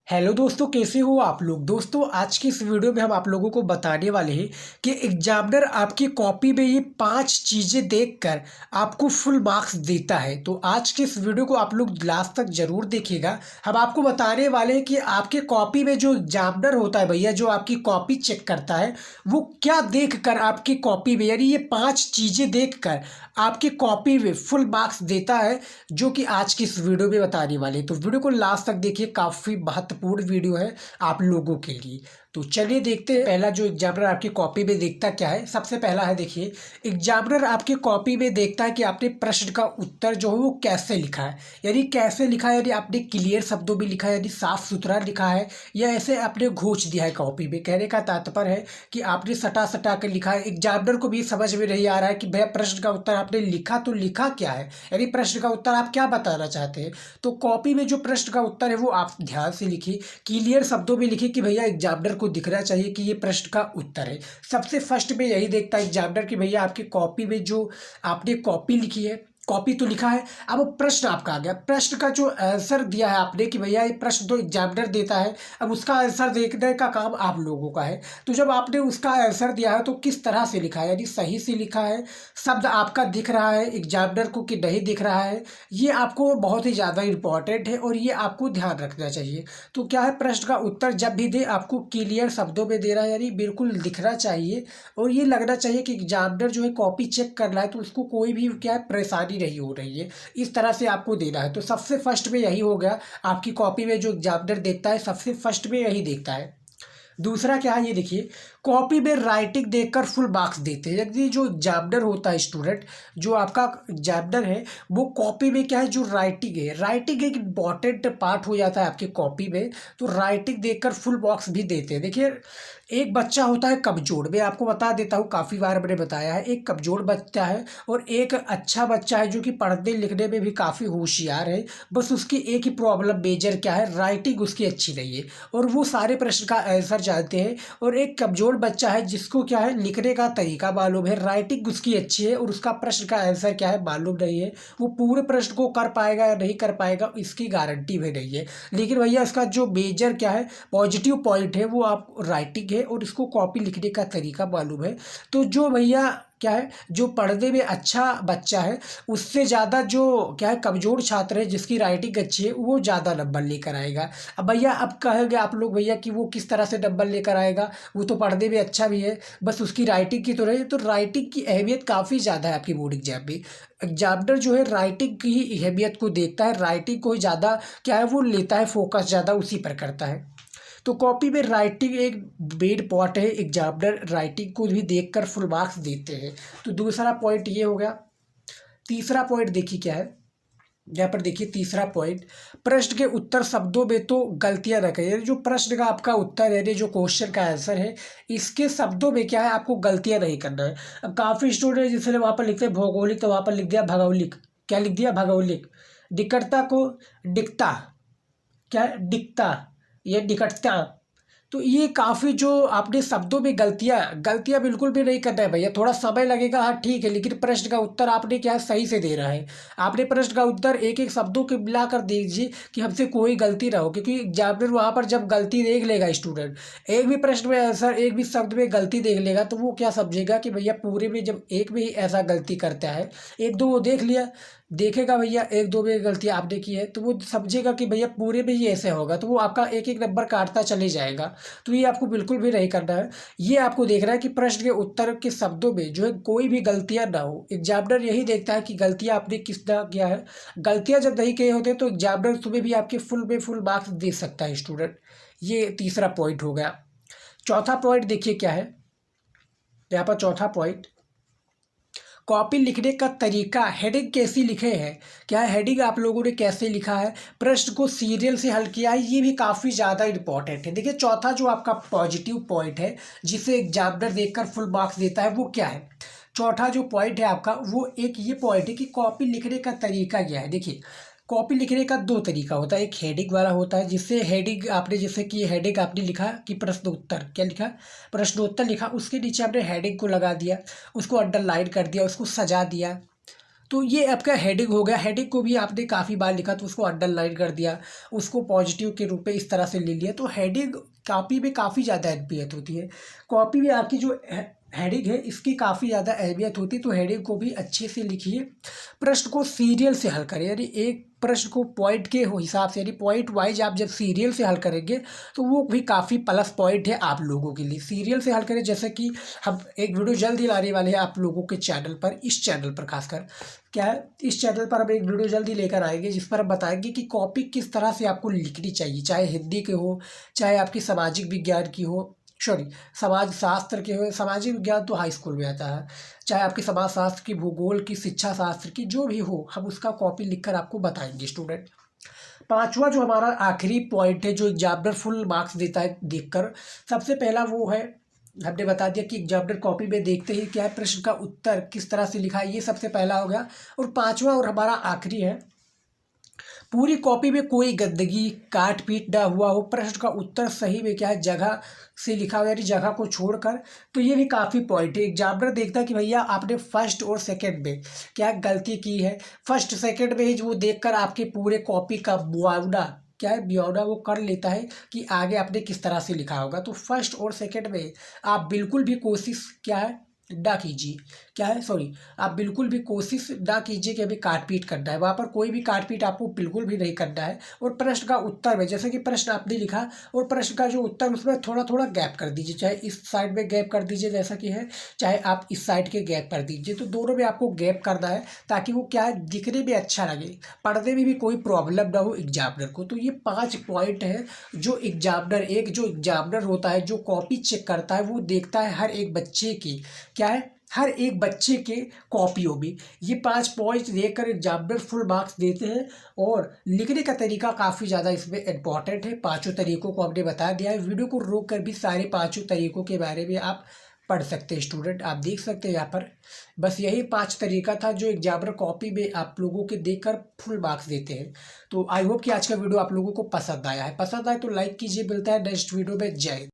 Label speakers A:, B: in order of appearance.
A: Hello दोस्तों, कैसे हो आप लोग। दोस्तों, आज की इस वीडियो में हम आप लोगों को बताने वाले हैं कि एग्जामिनर आपकी कॉपी में ये 5 चीज़ें देखकर आपको फुल मार्क्स देता है। तो आज के इस वीडियो को आप लोग लास्ट तक जरूर देखिएगा। हम आपको बताने वाले हैं कि आपके कॉपी में जो एग्जामिनर होता है भैया, जो आपकी कॉपी चेक करता है, वो क्या देख कर आपकी कॉपी में, यानी ये 5 चीज़ें देख कर आपकी कॉपी में फुल मार्क्स देता है, जो कि आज की इस वीडियो में बताने वाले हैं। तो वीडियो को लास्ट तक देखिए, काफ़ी महत्वपूर्ण वीडियो है आप लोगों के लिए। तो चलिए देखते हैं पहला जो एग्जामिनर आपकी कॉपी में देखता क्या है। सबसे पहला है, देखिए, एग्जामिनर आपकी कॉपी में देखता है कि आपने प्रश्न का उत्तर जो है वो कैसे लिखा है। यानी कैसे लिखा है, यानी आपने क्लियर शब्दों में लिखा है, यानी साफ सुथरा लिखा है, या ऐसे आपने घोंच दिया है कॉपी में। कहने का तात्पर्य है कि आपने सटा सटा कर लिखा है। एग्जामिनर को भी समझ में नहीं आ रहा है कि भैया प्रश्न का उत्तर आपने लिखा तो लिखा क्या है, यानी प्रश्न का उत्तर आप क्या बताना चाहते हैं। तो कॉपी में जो प्रश्न का उत्तर है वो आप ध्यान से लिखिए, क्लियर शब्दों में लिखिए कि भैया एग्जामिनर को दिखना चाहिए कि ये प्रश्न का उत्तर है। सबसे फर्स्ट में यही देखता है एग्जामिनर कि भैया आपकी कॉपी में जो आपने कॉपी लिखी है, कॉपी तो लिखा है, अब प्रश्न आपका आ गया। प्रश्न का जो आंसर दिया है आपने कि भैया ये प्रश्न तो एग्जामिनर देता है, अब उसका आंसर देखने का काम आप लोगों का है। तो जब आपने उसका आंसर दिया है तो किस तरह से लिखा है, यानी सही से लिखा है, शब्द आपका दिख रहा है एग्जामिनर को कि नहीं दिख रहा है, ये आपको बहुत ही ज़्यादा इम्पॉर्टेंट है और ये आपको ध्यान रखना चाहिए। तो क्या है, प्रश्न का उत्तर जब भी दे आपको क्लियर शब्दों में दे रहा है, यानी बिल्कुल दिखना चाहिए, और ये लगना चाहिए कि एग्जामिनर जो है कॉपी चेक कर रहा है तो उसको कोई भी क्या है परेशानी नहीं हो रही है। इस तरह से आपको देना है। तो सबसे फर्स्ट में यही हो गया, आपकी कॉपी में जो एग्जामिनर देखता है सबसे फर्स्ट में यही देखता है। दूसरा क्या है, ये देखिए, कॉपी में राइटिंग देखकर फुल मार्क्स देते हैं। यदि जो एग्जामिनर होता है, स्टूडेंट जो आपका एग्जामिनर है, वो कॉपी में क्या है, जो राइटिंग है, राइटिंग एक इम्पॉर्टेंट पार्ट हो जाता है आपकी कॉपी में, तो राइटिंग देखकर फुल मार्क्स भी देते हैं। देखिए, एक बच्चा होता है कमजोर, मैं आपको बता देता हूँ, काफ़ी बार मैंने बताया है, एक कमजोर बच्चा है और एक अच्छा बच्चा है जो कि पढ़ने लिखने में भी काफ़ी होशियार है। बस उसकी एक ही प्रॉब्लम मेजर क्या है, राइटिंग उसकी अच्छी नहीं है, और वो सारे प्रश्न का आंसर जानते हैं। और एक कमजोर बच्चा है जिसको क्या है, लिखने का तरीका मालूम है, राइटिंग उसकी अच्छी है और उसका प्रश्न का आंसर क्या है मालूम नहीं है। वो पूरे प्रश्न को कर पाएगा या नहीं कर पाएगा इसकी गारंटी भी नहीं है। लेकिन भैया इसका जो मेजर क्या है, पॉजिटिव पॉइंट है, वो आप राइटिंग है और इसको कॉपी लिखने का तरीका मालूम है। तो जो भैया क्या है, जो पढ़ने में अच्छा बच्चा है, उससे ज़्यादा जो क्या है कमज़ोर छात्र है जिसकी राइटिंग अच्छी है, वो ज़्यादा नंबर लेकर आएगा। अब भैया अब कहेंगे आप लोग भैया कि वो किस तरह से नंबर लेकर आएगा, वो तो पढ़ने में अच्छा भी है, बस उसकी राइटिंग की तो नहीं। तो राइटिंग की अहमियत काफ़ी ज़्यादा है आपकी बोर्ड एग्जाम में। एग्जामिनर जो है राइटिंग की ही अहमियत को देखता है, राइटिंग को ज़्यादा क्या है वो लेता है, फोकस ज़्यादा उसी पर करता है। तो कॉपी में राइटिंग एक मेन पॉइंट है, एग्जामिनर राइटिंग को भी देखकर फुल मार्क्स देते हैं। तो दूसरा पॉइंट ये हो गया। तीसरा पॉइंट देखिए क्या है, यहाँ पर देखिए तीसरा पॉइंट, प्रश्न के उत्तर शब्दों में तो गलतियां न करें। जो प्रश्न का आपका उत्तर है, जो क्वेश्चन का आंसर है, इसके शब्दों में क्या है आपको गलतियां नहीं करना है। अब काफ़ी स्टूडेंट जिसने वहाँ पर लिखते हैं भौगोलिक, तो वहाँ पर लिख दिया भौगोलिक, क्या लिख दिया भौगोलिक। निकटता को दिखता, क्या है दिखता, ये निकटता। तो ये काफ़ी जो आपने शब्दों में गलतियाँ गलतियाँ बिल्कुल भी नहीं करना है भैया। थोड़ा समय लगेगा, हाँ ठीक है, लेकिन प्रश्न का उत्तर आपने क्या है सही से दे रहा है। आपने प्रश्न का उत्तर एक एक शब्दों के मिलाकर दीजिए कि हमसे कोई गलती ना हो, क्योंकि एग्जामिनर वहाँ पर जब गलती देख लेगा, स्टूडेंट एक भी प्रश्न में आंसर, एक भी शब्द में गलती देख लेगा, तो वो क्या समझेगा कि भैया पूरे में जब एक में ही ऐसा गलती करता है, एक दो वो देख लिया, देखेगा भैया एक दो में गलती आपने की है, तो वो समझेगा कि भैया पूरे में ही ऐसे होगा, तो वो आपका एक एक नंबर काटता चले जाएगा। तो ये आपको बिल्कुल भी नहीं करना है। ये आपको देखना है कि प्रश्न के उत्तर के शब्दों में जो है कोई भी गलतियां ना हो। एग्जामिनर यही देखता है कि गलतियां आपने किस तरह किया है। गलतियां जब नहीं किए होते तो एग्जामिनर तुम्हें भी आपके फुल में फुल मार्क्स दे सकता है स्टूडेंट। ये तीसरा पॉइंट हो गया। चौथा पॉइंट देखिए क्या है, यहाँ पर चौथा पॉइंट, कॉपी लिखने का तरीका, हेडिंग कैसी लिखे हैं, क्या हेडिंग आप लोगों ने कैसे लिखा है, प्रश्न को सीरियल से हल किया है, ये भी काफ़ी ज़्यादा इंपॉर्टेंट है। देखिए चौथा जो आपका पॉजिटिव पॉइंट है जिसे एग्जामिनर देखकर फुल मार्क्स देता है, वो क्या है। चौथा जो पॉइंट है आपका, वो एक ये पॉइंट है कि कॉपी लिखने का तरीका क्या है। देखिए कॉपी लिखने का दो तरीका होता है, एक हेडिंग वाला होता है, जिससे हेडिंग आपने जैसे कि हेडिंग आपने लिखा कि प्रश्न उत्तर, क्या लिखा प्रश्नोत्तर लिखा, उसके नीचे आपने हेडिंग को लगा दिया, उसको अंडरलाइन कर दिया, उसको सजा दिया, तो ये आपका हेडिंग हो गया। हेडिंग को भी आपने काफ़ी बार लिखा तो उसको अंडरलाइन कर दिया, उसको पॉजिटिव के रूप में इस तरह से ले लिया। तो हेडिंग कॉपी में काफ़ी ज़्यादा अहमियत होती है। कॉपी में आपकी जो हेडिंग है इसकी काफ़ी ज़्यादा अहमियत होती है। तो हेडिंग को भी अच्छे से लिखिए। प्रश्न को सीरियल से हल करें, यानी एक प्रश्न को पॉइंट के हिसाब से, यानी पॉइंट वाइज आप जब सीरियल से हल करेंगे तो वो भी काफ़ी प्लस पॉइंट है आप लोगों के लिए। सीरियल से हल करें, जैसे कि हम एक वीडियो जल्द ही लाने वाले हैं आप लोगों के चैनल पर, इस चैनल पर खासकर क्या है, इस चैनल पर हम एक वीडियो जल्दी लेकर आएंगे जिस पर हम बताएंगे कि कॉपी किस तरह से आपको लिखनी चाहिए, चाहे हिंदी के हो, चाहे आपकी सामाजिक विज्ञान की हो, सॉरी समाज शास्त्र के हो। सामाजिक विज्ञान तो हाई स्कूल में आता है, चाहे आपकी समाज शास्त्र की, भूगोल की, शिक्षा शास्त्र की, जो भी हो हम उसका कॉपी लिखकर आपको बताएंगे स्टूडेंट। पांचवा जो हमारा आखिरी पॉइंट है जो एग्जामिनर फुल मार्क्स देता है देखकर, सबसे पहला वो है, हमने बता दिया कि एग्जामिनर कॉपी में देखते ही क्या है प्रश्न का उत्तर किस तरह से लिखा है, ये सबसे पहला हो गया। और पांचवा और हमारा आखिरी है, पूरी कॉपी में कोई गंदगी काट पीट ना हुआ हो, प्रश्न का उत्तर सही में क्या है जगह से लिखा हो, यानी जगह को छोड़कर। तो ये भी काफ़ी पॉइंट है। एग्जामिनर देखता है कि भैया आपने फर्स्ट और सेकंड में क्या गलती की है, फर्स्ट सेकंड में ही जो देखकर आपके पूरे कॉपी का मुआवना क्या है, ब्यौरा वो कर लेता है कि आगे आपने किस तरह से लिखा होगा। तो फर्स्ट और सेकंड में आप बिल्कुल भी कोशिश क्या है ना कीजिए, क्या है सॉरी, आप बिल्कुल भी कोशिश ना कीजिए कि अभी काट पीट करना है, वहाँ पर कोई भी काट पीट आपको बिल्कुल भी नहीं करना है। और प्रश्न का उत्तर में जैसे कि प्रश्न आपने लिखा और प्रश्न का जो उत्तर उसमें थोड़ा थोड़ा गैप कर दीजिए, चाहे इस साइड में गैप कर दीजिए जैसा कि है, चाहे आप इस साइड के गैप कर दीजिए। तो दोनों में आपको गैप करना है ताकि वो क्या है दिखने में अच्छा लगे, पढ़ने में भी कोई प्रॉब्लम ना हो एग्जामिनर को। तो ये 5 पॉइंट है जो एग्जामिनर होता है जो कॉपी चेक करता है, वो देखता है हर एक बच्चे की क्या है, हर एक बच्चे के कॉपियों में। ये 5 पॉइंट देकर एग्जामिनर फुल मार्क्स देते हैं। और लिखने का तरीका काफ़ी ज़्यादा इसमें इम्पॉर्टेंट है। पांचों तरीकों को हमने बता दिया है, वीडियो को रोक कर भी सारे पांचों तरीकों के बारे में आप पढ़ सकते हैं स्टूडेंट, आप देख सकते हैं यहाँ पर। बस यही 5 तरीका था जो एग्जामिनर कॉपी में आप लोगों के देखकर फुल मार्क्स देते हैं। तो आई होप कि आज का वीडियो आप लोगों को पसंद आया है। पसंद आए तो लाइक कीजिए। मिलता है नेक्स्ट वीडियो में। जय हिंद।